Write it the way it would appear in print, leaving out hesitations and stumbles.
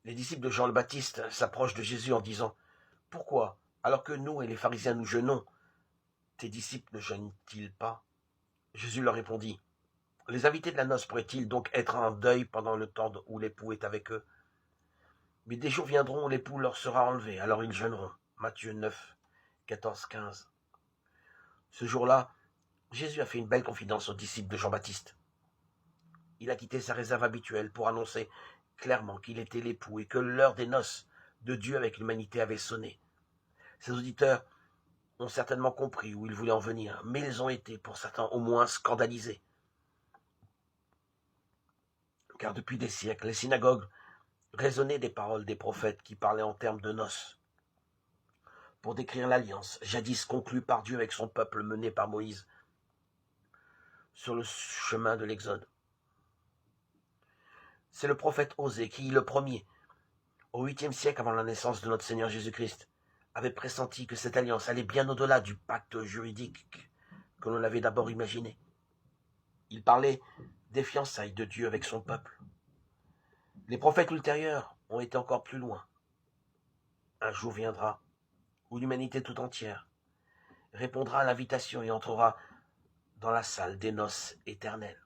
Les disciples de Jean le Baptiste s'approchent de Jésus en disant « Pourquoi, alors que nous et les pharisiens nous jeûnons, tes disciples ne jeûnent-ils pas ?» Jésus leur répondit « Les invités de la noce pourraient-ils donc être en deuil pendant le temps où l'époux est avec eux? Mais des jours viendront où l'époux leur sera enlevé, alors ils jeûneront. » Matthieu 9, 14, 15. Ce jour-là, Jésus a fait une belle confidence aux disciples de Jean-Baptiste. Il a quitté sa réserve habituelle pour annoncer clairement qu'il était l'époux et que l'heure des noces de Dieu avec l'humanité avait sonné. Ses auditeurs ont certainement compris où il voulait en venir, mais ils ont été, pour certains au moins, scandalisés. Car depuis des siècles, les synagogues résonnaient des paroles des prophètes qui parlaient en termes de noces, pour décrire l'alliance jadis conclue par Dieu avec son peuple mené par Moïse sur le chemin de l'Exode. C'est le prophète Osée qui, le premier, au 8e siècle avant la naissance de notre Seigneur Jésus-Christ, avait pressenti que cette alliance allait bien au-delà du pacte juridique que l'on avait d'abord imaginé. Il parlait des fiançailles de Dieu avec son peuple. Les prophètes ultérieurs ont été encore plus loin. Un jour viendra où l'humanité tout entière répondra à l'invitation et entrera dans la salle des noces éternelles.